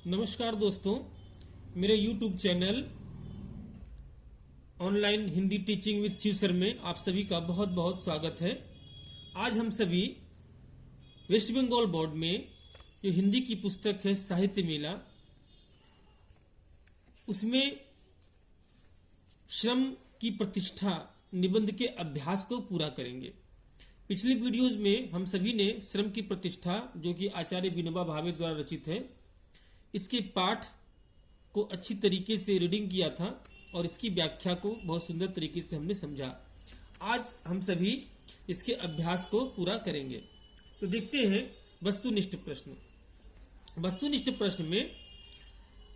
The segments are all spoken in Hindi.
नमस्कार दोस्तों, मेरे YouTube channel online Hindi teaching with Shiv sir में आप सभी का बहुत बहुत स्वागत है। आज हम सभी वेस्ट बंगाल बोर्ड में जो हिंदी की पुस्तक है साहित्य मेला, उसमें श्रम की प्रतिष्ठा निबंध के अभ्यास को पूरा करेंगे। पिछली वीडियोज में हम सभी ने श्रम की प्रतिष्ठा, जो कि आचार्य विनोबा भावे द्वारा रचित है, इसके पाठ को अच्छी तरीके से रीडिंग किया था और इसकी व्याख्या को बहुत सुंदर तरीके से हमने समझा। आज हम सभी इसके अभ्यास को पूरा करेंगे। तो देखते हैं वस्तुनिष्ठ प्रश्न। वस्तुनिष्ठ प्रश्न में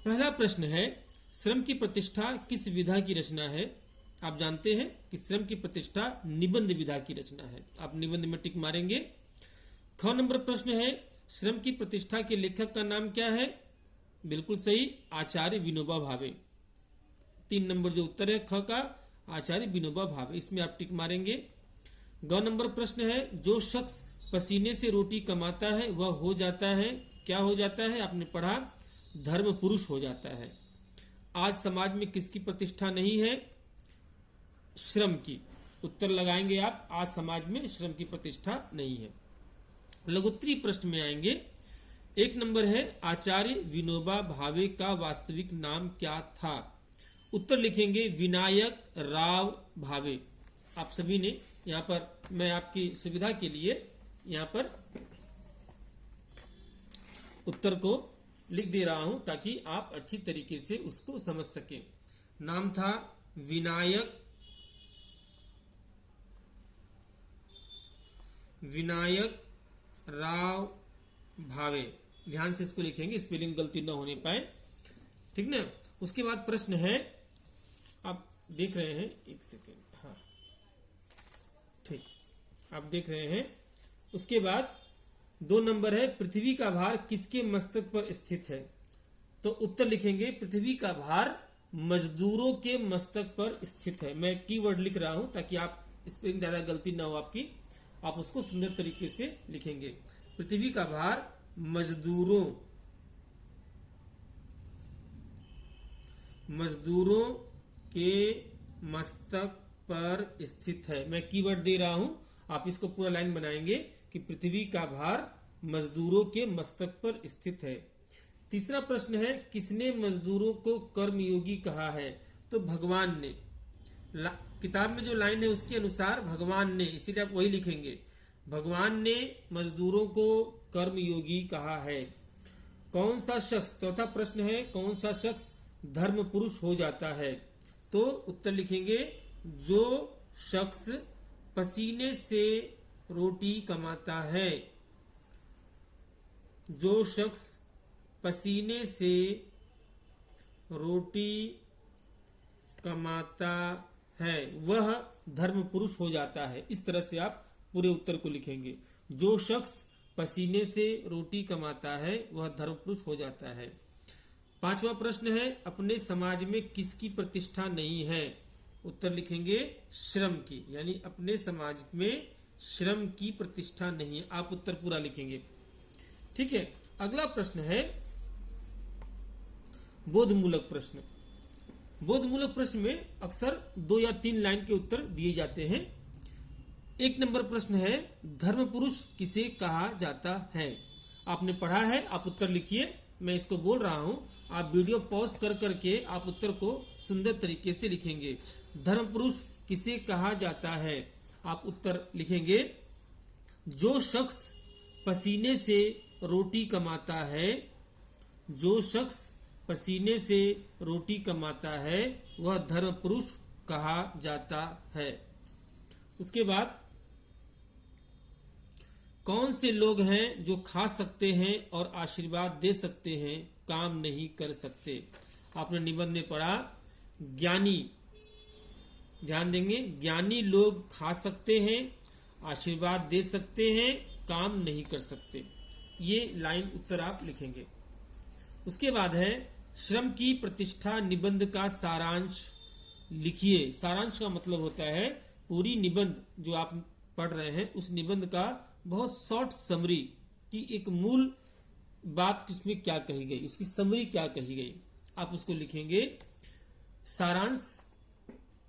पहला प्रश्न है, श्रम की प्रतिष्ठा किस विधा की रचना है? आप जानते हैं कि श्रम की प्रतिष्ठा निबंध विधा की रचना है। आप निबंध में टिक मारेंगे। ख नंबर प्रश्न है, श्रम की प्रतिष्ठा के लेखक का नाम क्या है? बिल्कुल सही, आचार्य विनोबा भावे। 3 नंबर जो उत्तर है ख का, आचार्य विनोबा भावे, इसमें आप टिक मारेंगे। ग नंबर प्रश्न है, जो शख्स पसीने से रोटी कमाता है वह हो जाता है, क्या हो जाता है? आपने पढ़ा, धर्म पुरुष हो जाता है। आज समाज में किसकी प्रतिष्ठा नहीं है? श्रम की। उत्तर लगाएंगे आप, आज समाज में श्रम की प्रतिष्ठा नहीं है। लघुत्तरी प्रश्न में आएंगे। 1 नंबर है, आचार्य विनोबा भावे का वास्तविक नाम क्या था? उत्तर लिखेंगे विनायक राव भावे। आप सभी ने यहाँ पर, मैं आपकी सुविधा के लिए यहाँ पर उत्तर को लिख दे रहा हूं ताकि आप अच्छी तरीके से उसको समझ सकें। नाम था विनायक राव भावे। ध्यान से इसको लिखेंगे, स्पेलिंग गलती ना होने पाए, ठीक ना। उसके बाद प्रश्न है, आप देख रहे हैं, एक सेकेंड, हाँ ठीक, आप देख रहे हैं। उसके बाद 2 नंबर है, पृथ्वी का भार किसके मस्तक पर स्थित है? तो उत्तर लिखेंगे पृथ्वी का भार मजदूरों के मस्तक पर स्थित है। मैं कीवर्ड लिख रहा हूं ताकि आप स्पेलिंग ज्यादा गलती ना हो आपकी, आप उसको सुंदर तरीके से लिखेंगे। पृथ्वी का भार मजदूरों के मस्तक पर स्थित है। मैं कीवर्ड दे रहा हूं, आप इसको पूरा लाइन बनाएंगे कि पृथ्वी का भार मजदूरों के मस्तक पर स्थित है। तीसरा प्रश्न है, किसने मजदूरों को कर्मयोगी कहा है? तो भगवान ने। किताब में जो लाइन है उसके अनुसार भगवान ने, इसीलिए आप वही लिखेंगे, भगवान ने मजदूरों को कर्मयोगी कहा है। कौन सा शख्स, चौथा प्रश्न है, कौन सा शख्स धर्म पुरुष हो जाता है? तो उत्तर लिखेंगे, जो शख्स पसीने से रोटी कमाता है। जो शख्स पसीने से रोटी कमाता है वह धर्म पुरुष हो जाता है। इस तरह से आप पूरे उत्तर को लिखेंगे। जो शख्स पसीने से रोटी कमाता है वह धर्म पुरुष हो जाता है। 5वां प्रश्न है, अपने समाज में किसकी प्रतिष्ठा नहीं है? उत्तर लिखेंगे श्रम की, यानी अपने समाज में श्रम की प्रतिष्ठा नहीं है। आप उत्तर पूरा लिखेंगे, ठीक है। अगला प्रश्न है बोधमूलक प्रश्न। बोधमूलक प्रश्न में अक्सर 2 या 3 लाइन के उत्तर दिए जाते हैं। 1 नंबर प्रश्न है, धर्म पुरुष किसे कहा जाता है? आपने पढ़ा है, आप उत्तर लिखिए। मैं इसको बोल रहा हूं, आप वीडियो पॉज कर करके आप उत्तर को सुंदर तरीके से लिखेंगे। धर्म पुरुष किसे कहा जाता है? आप उत्तर लिखेंगे, जो शख्स पसीने से रोटी कमाता है। जो शख्स पसीने से रोटी कमाता है वह धर्म पुरुष कहा जाता है। उसके बाद, कौन से लोग हैं जो खा सकते हैं और आशीर्वाद दे सकते हैं, काम नहीं कर सकते? आपने निबंध में पढ़ा, ज्ञानी, ध्यान देंगे, ज्ञानी लोग खा सकते हैं, आशीर्वाद दे सकते हैं, काम नहीं कर सकते। ये लाइन उत्तर आप लिखेंगे। उसके बाद है, श्रम की प्रतिष्ठा निबंध का सारांश लिखिए। सारांश का मतलब होता है पूरी निबंध जो आप पढ़ रहे हैं उस निबंध का बहुत शॉर्ट समरी की एक मूल बात किसमें क्या कही गई, उसकी समरी क्या कही गई, आप उसको लिखेंगे। सारांश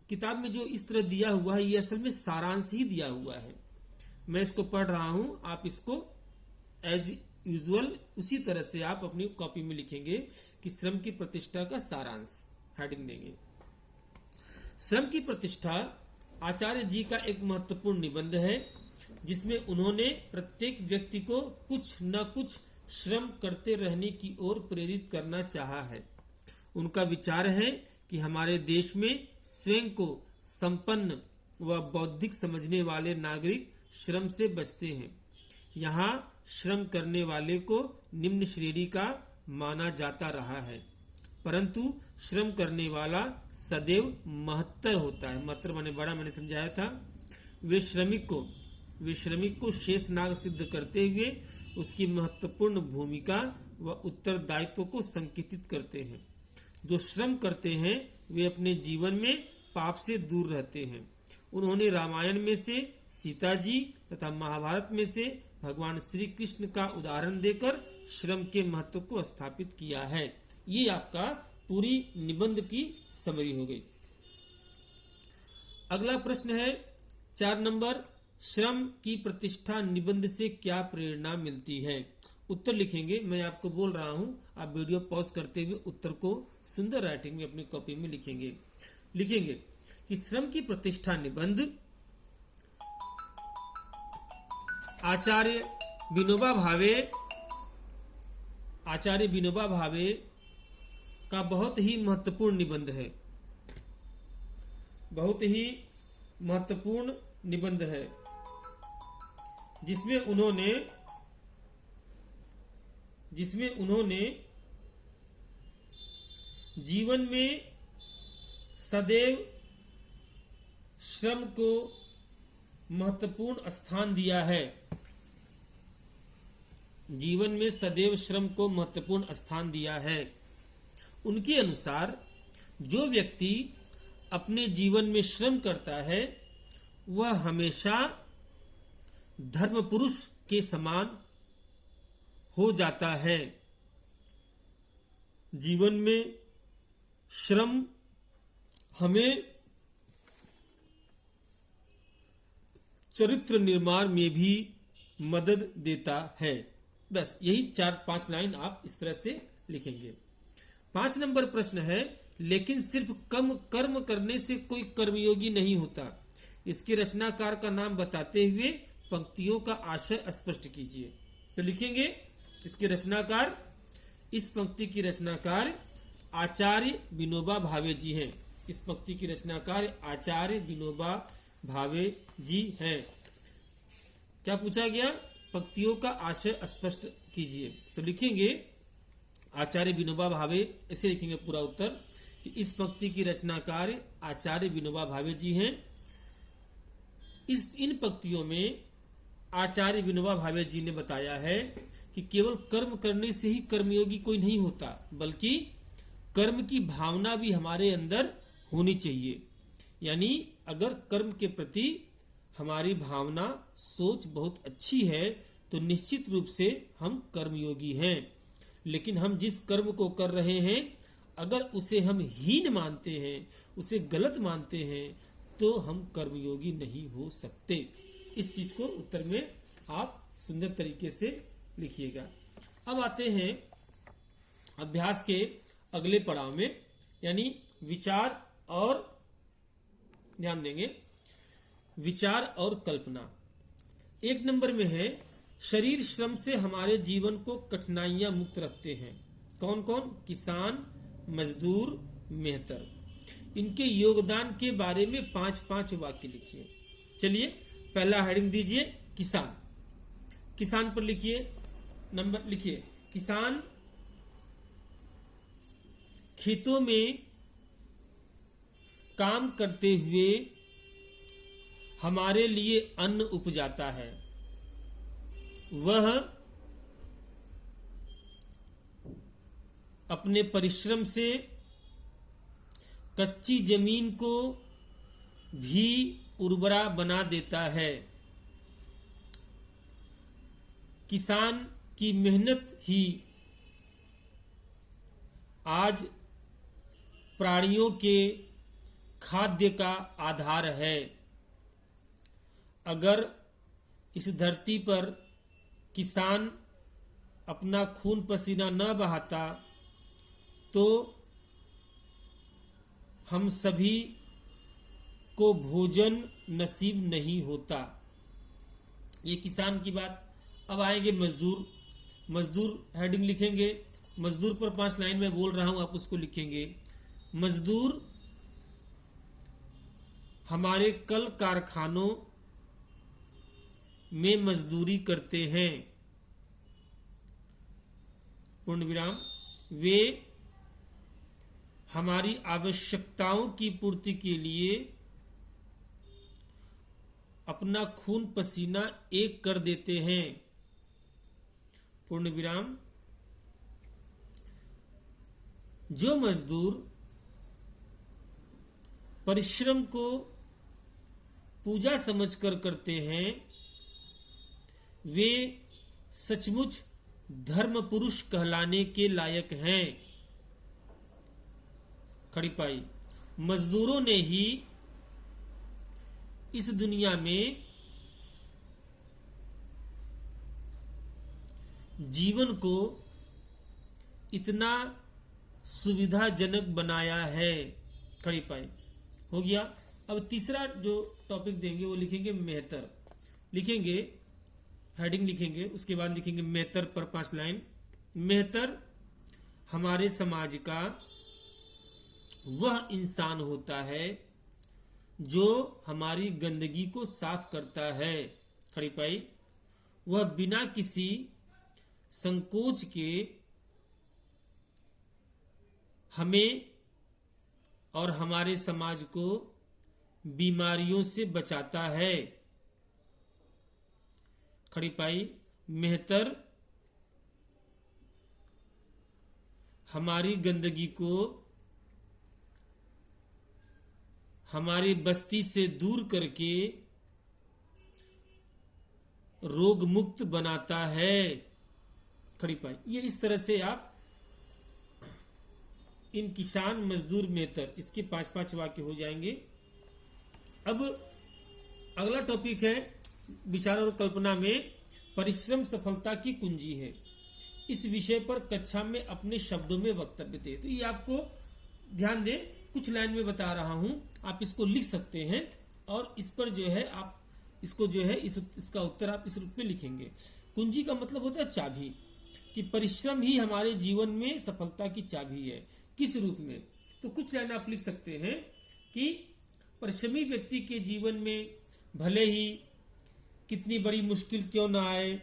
किताब में जो इस तरह दिया हुआ है ये असल में सारांश ही दिया हुआ है। मैं इसको पढ़ रहा हूं, आप इसको एज यूजुअल उसी तरह से आप अपनी कॉपी में लिखेंगे कि श्रम की प्रतिष्ठा का सारांश, हेडिंग देंगे। श्रम की प्रतिष्ठा आचार्य जी का एक महत्वपूर्ण निबंध है जिसमें उन्होंने प्रत्येक व्यक्ति को कुछ न कुछ श्रम करते रहने की ओर प्रेरित करना चाहा है। उनका विचार है कि हमारे देश में स्वयं को संपन्न व बौद्धिक समझने वाले नागरिक श्रम से बचते हैं। यहाँ श्रम करने वाले को निम्न श्रेणी का माना जाता रहा है, परंतु श्रम करने वाला सदैव महत्तर होता है। महत्तर माने बड़ा, मैंने समझाया था। वे श्रमिक को शेष नाग सिद्ध करते हुए उसकी महत्वपूर्ण भूमिका व उत्तरदायित्व को संकेतित करते हैं। जो श्रम करते हैं वे अपने जीवन में पाप से दूर रहते हैं। उन्होंने रामायण में से सीता जी तथा महाभारत में से भगवान श्री कृष्ण का उदाहरण देकर श्रम के महत्व को स्थापित किया है। ये आपका पूरी निबंध की समरी हो गई। अगला प्रश्न है 4 नंबर, श्रम की प्रतिष्ठा निबंध से क्या प्रेरणा मिलती है। उत्तर लिखेंगे, मैं आपको बोल रहा हूं, आप वीडियो पॉज करते हुए उत्तर को सुंदर राइटिंग में अपनी कॉपी में लिखेंगे कि श्रम की प्रतिष्ठा निबंध आचार्य विनोबा भावे का बहुत ही महत्वपूर्ण निबंध है। बहुत ही महत्वपूर्ण निबंध है जिसमें उन्होंने जीवन में सदैव श्रम को महत्वपूर्ण स्थान दिया है। जीवन में सदैव श्रम को महत्वपूर्ण स्थान दिया है। उनके अनुसार जो व्यक्ति अपने जीवन में श्रम करता है वह हमेशा धर्म पुरुष के समान हो जाता है। जीवन में श्रम हमें चरित्र निर्माण में भी मदद देता है। बस यही 4-5 लाइन आप इस तरह से लिखेंगे। 5 नंबर प्रश्न है, लेकिन सिर्फ कम कर्म करने से कोई कर्मयोगी नहीं होता। इसके रचनाकार का नाम बताते हुए पंक्तियों का आशय स्पष्ट कीजिए। तो लिखेंगे इसके रचनाकार, इस पंक्ति की रचनाकार आचार्य विनोबा भावे जी हैं। इस पंक्ति की रचनाकार आचार्य विनोबा भावे जी हैं। क्या पूछा गया? पंक्तियों का आशय स्पष्ट कीजिए। तो लिखेंगे आचार्य विनोबा भावे, ऐसे लिखेंगे पूरा उत्तर कि इस पंक्ति की रचनाकार आचार्य विनोबा भावे जी हैं। इन पंक्तियों में आचार्य विनोबा भावे जी ने बताया है कि केवल कर्म करने से ही कर्मयोगी कोई नहीं होता, बल्कि कर्म की भावना भी हमारे अंदर होनी चाहिए। यानी अगर कर्म के प्रति हमारी भावना, सोच बहुत अच्छी है तो निश्चित रूप से हम कर्मयोगी हैं। लेकिन हम जिस कर्म को कर रहे हैं अगर उसे हम हीन मानते हैं, उसे गलत मानते हैं, तो हम कर्मयोगी नहीं हो सकते। इस चीज को उत्तर में आप सुंदर तरीके से लिखिएगा। अब आते हैं अभ्यास के अगले पड़ाव में, यानी विचार और, ध्यान देंगे, विचार और कल्पना। 1 नंबर में है, शरीर श्रम से हमारे जीवन को कठिनाइयां मुक्त रखते हैं। कौन कौन? किसान, मजदूर, मेहतर। इनके योगदान के बारे में 5-5 वाक्य लिखिए। चलिए पहला हेडिंग दीजिए किसान। किसान पर लिखिए, नंबर लिखिए, किसान खेतों में काम करते हुए हमारे लिए अन्न उपजाता है। वह अपने परिश्रम से कच्ची जमीन को भी उर्वरा बना देता है। किसान कि मेहनत ही आज प्राणियों के खाद्य का आधार है। अगर इस धरती पर किसान अपना खून पसीना न बहाता तो हम सभी को भोजन नसीब नहीं होता। ये किसान की बात। अब आएंगे मजदूर। मजदूर हेडिंग लिखेंगे। मजदूर पर 5 लाइन में बोल रहा हूं, आप उसको लिखेंगे। मजदूर हमारे कल कारखानों में मजदूरी करते हैं, पूर्ण विराम। वे हमारी आवश्यकताओं की पूर्ति के लिए अपना खून पसीना एक कर देते हैं, पूर्ण विराम। जो मजदूर परिश्रम को पूजा समझकर करते हैं वे सचमुच धर्म पुरुष कहलाने के लायक हैं। खड़ी पाई। मजदूरों ने ही इस दुनिया में जीवन को इतना सुविधाजनक बनाया है। खड़ी पाई हो गया। अब तीसरा जो टॉपिक देंगे वो लिखेंगे मेहतर। लिखेंगे, हेडिंग लिखेंगे, उसके बाद लिखेंगे मेहतर पर 5 लाइन। मेहतर हमारे समाज का वह इंसान होता है जो हमारी गंदगी को साफ करता है। खड़ी पाई। वह बिना किसी संकोच के हमें और हमारे समाज को बीमारियों से बचाता है। खड़ी पाई। मेहतर हमारी गंदगी को हमारी बस्ती से दूर करके रोग मुक्त बनाता है। खड़ी पाई। ये इस तरह से आप इन किसान, मजदूर, मेहतर, इसके 5-5 वाक्य हो जाएंगे। अब अगला टॉपिक है विचार और कल्पना में परिश्रम सफलता की कुंजी है। इस विषय पर कक्षा में अपने शब्दों में वक्तव्य दे। तो ये आपको ध्यान दे, कुछ लाइन में बता रहा हूं, आप इसको लिख सकते हैं और इस पर जो है आप इसको जो है इसका उत्तर आप इस रूप में लिखेंगे। कुंजी का मतलब होता है चाबी, कि परिश्रम ही हमारे जीवन में सफलता की चाबी है। किस रूप में? तो कुछ लाइन आप लिख सकते हैं कि परिश्रमी व्यक्ति के जीवन में भले ही कितनी बड़ी मुश्किल क्यों ना आए,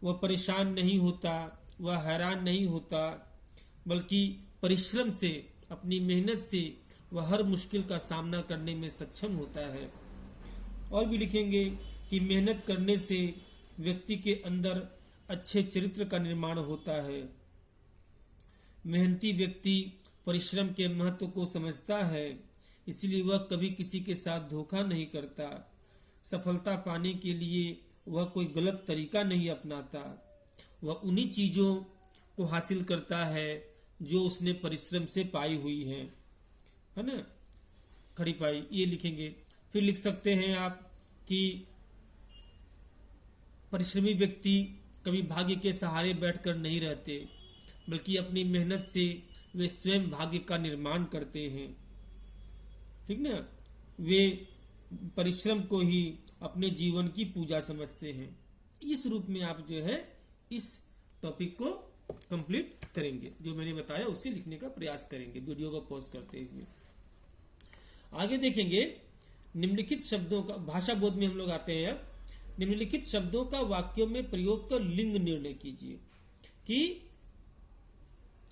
वह परेशान नहीं होता, वह हैरान नहीं होता, बल्कि परिश्रम से, अपनी मेहनत से वह हर मुश्किल का सामना करने में सक्षम होता है। और भी लिखेंगे कि मेहनत करने से व्यक्ति के अंदर अच्छे चरित्र का निर्माण होता है। मेहनती व्यक्ति परिश्रम के महत्व को समझता है, इसलिए वह कभी किसी के साथ धोखा नहीं करता। सफलता पाने के लिए वह कोई गलत तरीका नहीं अपनाता। वह उन्हीं चीजों को हासिल करता है जो उसने परिश्रम से पाई हुई है ना। खड़ी पाई। ये लिखेंगे। फिर लिख सकते हैं आप कि परिश्रमी व्यक्ति कभी भाग्य के सहारे बैठकर नहीं रहते, बल्कि अपनी मेहनत से वे स्वयं भाग्य का निर्माण करते हैं। ठीक ना। वे परिश्रम को ही अपने जीवन की पूजा समझते हैं। इस रूप में आप जो है इस टॉपिक को कंप्लीट करेंगे। जो मैंने बताया उसे लिखने का प्रयास करेंगे वीडियो को पॉज करते हुए। आगे देखेंगे निम्नलिखित शब्दों का, भाषा बोध में हम लोग आते हैं। अब निम्नलिखित शब्दों का वाक्यों में प्रयोग कर लिंग निर्णय कीजिए। कि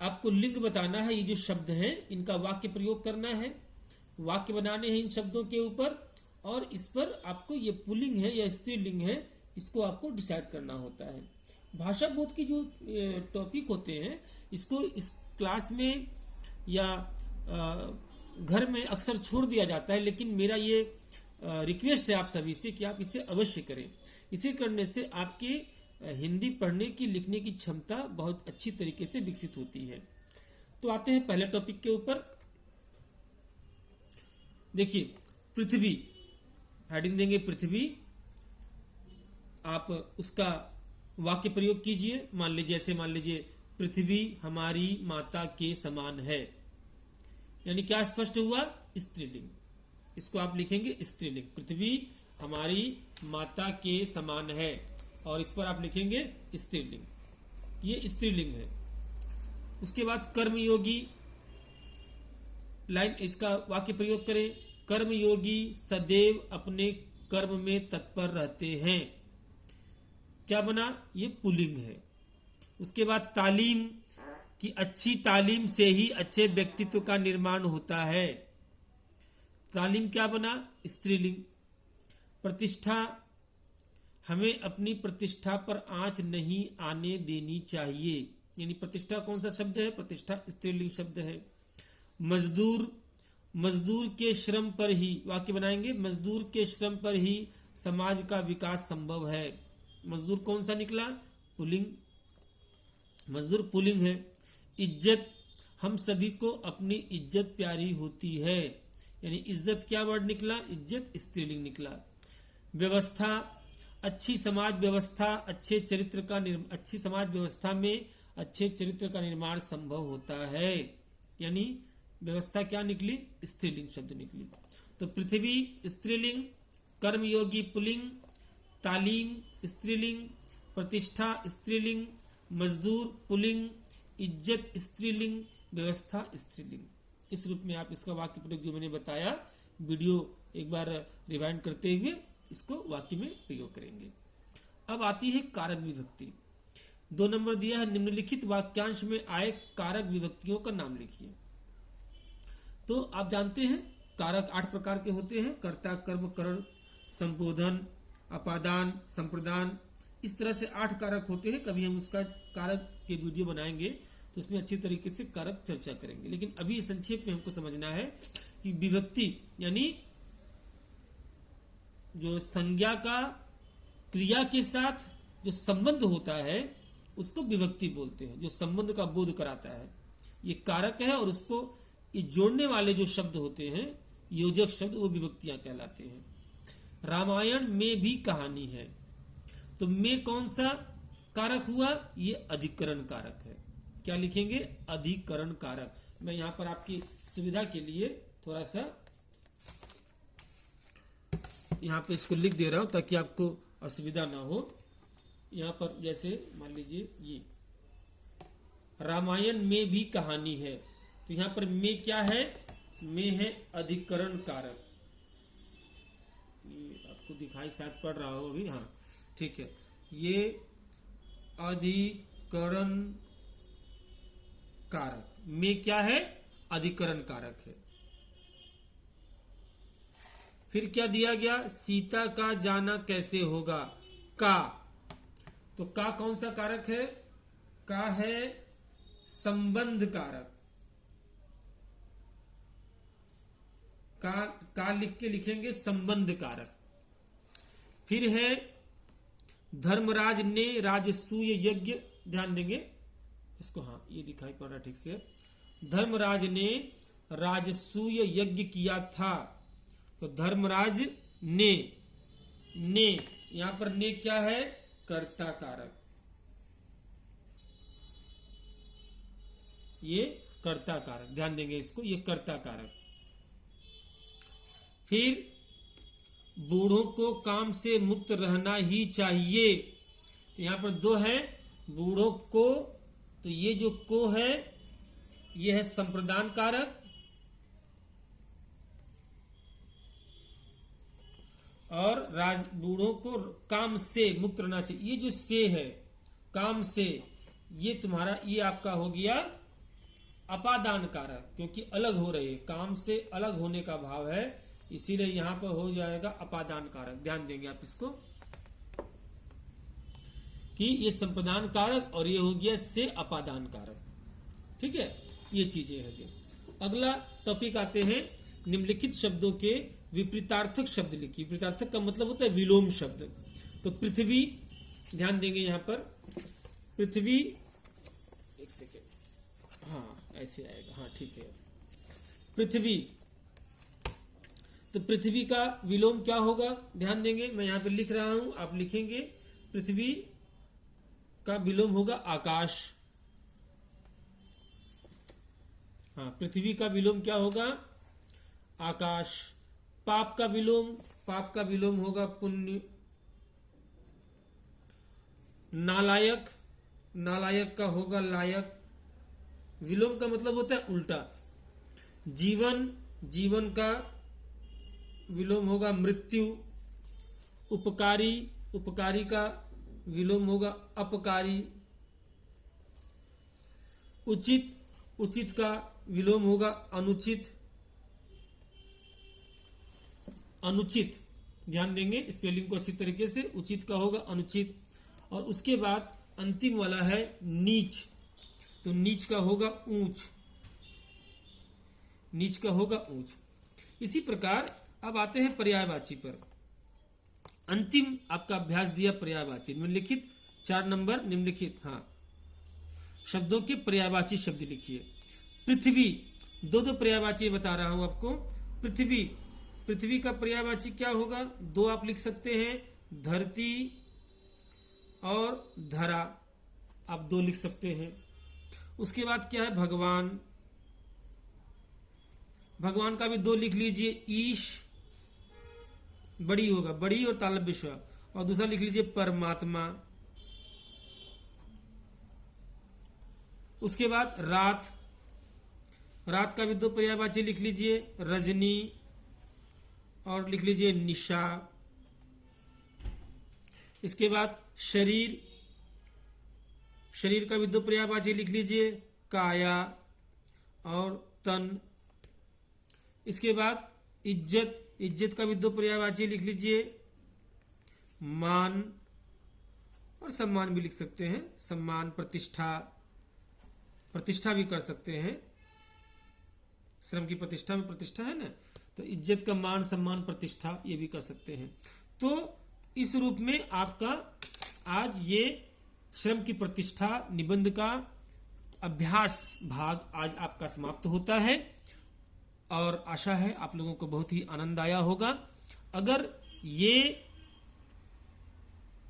आपको लिंग बताना है, ये जो शब्द हैं इनका वाक्य प्रयोग करना है, वाक्य बनाने हैं इन शब्दों के ऊपर, और इस पर आपको ये पुल्लिंग है या स्त्रीलिंग है इसको आपको डिसाइड करना होता है। भाषा बोध की जो टॉपिक होते हैं इसको इस क्लास में या घर में अक्सर छोड़ दिया जाता है, लेकिन मेरा ये रिक्वेस्ट है आप सभी से कि आप इसे अवश्य करें। इसे करने से आपके हिंदी पढ़ने की लिखने की क्षमता बहुत अच्छी तरीके से विकसित होती है। तो आते हैं पहले टॉपिक के ऊपर। देखिए, पृथ्वी, हेडिंग देंगे पृथ्वी, आप उसका वाक्य प्रयोग कीजिए। मान लीजिए पृथ्वी हमारी माता के समान है, यानी क्या स्पष्ट हुआ? स्त्रीलिंग। इसको आप लिखेंगे स्त्रीलिंग, पृथ्वी हमारी माता के समान है, और इस पर आप लिखेंगे स्त्रीलिंग, ये स्त्रीलिंग है। उसके बाद कर्मयोगी लाइन, इसका वाक्य प्रयोग करें। कर्मयोगी सदैव अपने कर्म में तत्पर रहते हैं, क्या बना? ये पुल्लिंग है। उसके बाद तालीम, कि अच्छी तालीम से ही अच्छे व्यक्तित्व का निर्माण होता है, तालीम क्या बना? स्त्रीलिंग। प्रतिष्ठा, हमें अपनी प्रतिष्ठा पर आंच नहीं आने देनी चाहिए, यानी प्रतिष्ठा कौन सा शब्द है? प्रतिष्ठा स्त्रीलिंग शब्द है। मजदूर, मजदूर के श्रम पर ही, वाक्य बनाएंगे, मजदूर के श्रम पर ही समाज का विकास संभव है। मजदूर कौन सा निकला? पुल्लिंग, मजदूर पुल्लिंग है। इज्जत, हम सभी को अपनी इज्जत प्यारी होती है, यानी इज्जत क्या वर्ड निकला? इज्जत स्त्रीलिंग निकला। व्यवस्था, अच्छी समाज व्यवस्था, अच्छी समाज व्यवस्था में अच्छे चरित्र का निर्माण संभव होता है, यानी व्यवस्था क्या निकली? स्त्रीलिंग शब्द निकली। तो पृथ्वी स्त्रीलिंग, कर्मयोगी पुल्लिंग, तालीम स्त्रीलिंग, प्रतिष्ठा स्त्रीलिंग, मजदूर पुल्लिंग, इज्जत स्त्रीलिंग, व्यवस्था स्त्रीलिंग। इस रूप में आप इसका वाक्य प्रयोग जो मैंने बताया, वीडियो एक बार रिवाइंड करते हुए इसको वाक्य में प्रयोग करेंगे। अब आती है कारक विभक्ति। 2 नंबर दिया है, निम्नलिखित वाक्यांश में आए कारक विभक्तियों का नाम लिखिए। तो आप जानते हैं कारक 8 प्रकार के होते हैं, कर्ता, कर्म, करण, संबोधन, अपादान, संप्रदान, इस तरह से 8 कारक होते हैं। कभी हम उसका कारक के वीडियो बनाएंगे तो उसमें अच्छी तरीके से कारक चर्चा करेंगे, लेकिन अभी संक्षेप में हमको समझना है कि विभक्ति यानी जो संज्ञा का क्रिया के साथ जो संबंध होता है उसको विभक्ति बोलते हैं, जो संबंध का बोध कराता है, ये कारक है। और उसको ये जोड़ने वाले जो शब्द होते हैं, योजक शब्द, वो विभक्तियां कहलाते हैं। रामायण में भी कहानी है, तो में कौन सा कारक हुआ? ये अधिकरण कारक है। क्या लिखेंगे? अधिकरण कारक। मैं यहां पर आपकी सुविधा के लिए थोड़ा सा यहां पे इसको लिख दे रहा हूं ताकि आपको असुविधा ना हो। यहां पर जैसे मान लीजिए ये रामायण में भी कहानी है, तो यहां पर में क्या है? में है अधिकरण कारक। ये आपको दिखाई शायद पड़ रहा हो अभी, हाँ ठीक है, ये अधिकरण कारक। में क्या है? अधिकरण कारक है। फिर क्या दिया गया? सीता का जाना कैसे होगा? का, तो का कौन सा कारक है? का है संबंध कारक। का लिख के लिखेंगे संबंध कारक। फिर है धर्मराज ने राजसूय यज्ञ, ध्यान देंगे इसको, हाँ ये दिखाई पड़ रहा ठीक से। धर्मराज ने राजसूय यज्ञ किया था, तो धर्मराज ने यहां पर ने क्या है? कर्ता कारक, ये कर्ता कारक, ध्यान देंगे इसको, ये कर्ता कारक। फिर बूढ़ों को काम से मुक्त रहना ही चाहिए, तो यहां पर 2 है, बूढ़ों को, तो ये जो को है ये है संप्रदान कारक, और बूढ़ों को काम से मुक्त रहना चाहिए, ये जो से है काम से, ये तुम्हारा, ये आपका हो गया अपादान कारक, क्योंकि अलग हो रहे, काम से अलग होने का भाव है, इसीलिए यहां पर हो जाएगा अपादान कारक। ध्यान देंगे आप इसको कि ये संप्रदान कारक और ये हो गया से अपादान कारक। ठीक है, ये चीजें है। अगला टॉपिक आते हैं, निम्नलिखित शब्दों के विपरीतार्थक शब्द लिखिए। विपरीतार्थक का मतलब होता है विलोम शब्द। तो पृथ्वी ध्यान देंगे यहाँ पर पृथ्वी, एक सेकेंड, हाँ ऐसे आएगा, हाँ ठीक है। पृथ्वी, तो पृथ्वी का विलोम क्या होगा, ध्यान देंगे, मैं यहाँ पे लिख रहा हूं, आप लिखेंगे। पृथ्वी का विलोम होगा आकाश। हाँ, पृथ्वी का विलोम क्या होगा, आकाश। पाप का विलोम, पाप का विलोम होगा पुण्य। नालायक, नालायक का होगा लायक। विलोम का मतलब होता है उल्टा। जीवन, जीवन का विलोम होगा मृत्यु। उपकारी, उपकारी का विलोम होगा अपकारी। उचित, उचित का विलोम होगा अनुचित। अनुचित, ध्यान देंगे स्पेलिंग को अच्छी तरीके से, उचित का होगा अनुचित। और उसके बाद अंतिम वाला है नीच, तो नीच का होगा ऊंच, नीच का होगा ऊंच। इसी प्रकार अब आते हैं पर्यायवाची पर। अंतिम आपका अभ्यास दिया पर्यायवाची, निम्नलिखित 4 नंबर निम्नलिखित, हाँ, शब्दों के पर्यायवाची शब्द लिखिए। पृथ्वी, दो पर्यायवाची बता रहा हूं आपको। पृथ्वी, पृथ्वी का पर्यायवाची क्या होगा, 2 आप लिख सकते हैं, धरती और धरा, आप 2 लिख सकते हैं। उसके बाद क्या है, भगवान, भगवान का भी 2 लिख लीजिए। ईश, बड़ी होगा, बड़ी और तालब विश्व। और दूसरा लिख लीजिए परमात्मा। उसके बाद रात, रात का भी 2 पर्यायवाची लिख लीजिए, रजनी और लिख लीजिए निशा। इसके बाद शरीर, शरीर का भी 2 पर्यायवाची लिख लीजिए, काया और तन। इसके बाद इज्जत, इज्जत का भी 2 पर्यायवाची लिख लीजिए, मान और सम्मान भी लिख सकते हैं, सम्मान, प्रतिष्ठा, प्रतिष्ठा भी कर सकते हैं, श्रम की प्रतिष्ठा में प्रतिष्ठा है ना, तो इज्जत का मान, सम्मान, प्रतिष्ठा, ये भी कर सकते हैं। तो इस रूप में आपका आज ये श्रम की प्रतिष्ठा निबंध का अभ्यास भाग आज आपका समाप्त होता है। और आशा है आप लोगों को बहुत ही आनंद आया होगा। अगर ये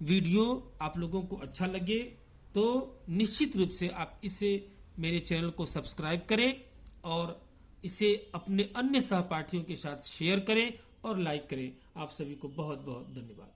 वीडियो आप लोगों को अच्छा लगे तो निश्चित रूप से आप इसे, मेरे चैनल को सब्सक्राइब करें और इसे अपने अन्य सहपाठियों के साथ शेयर करें और लाइक करें। आप सभी को बहुत बहुत धन्यवाद।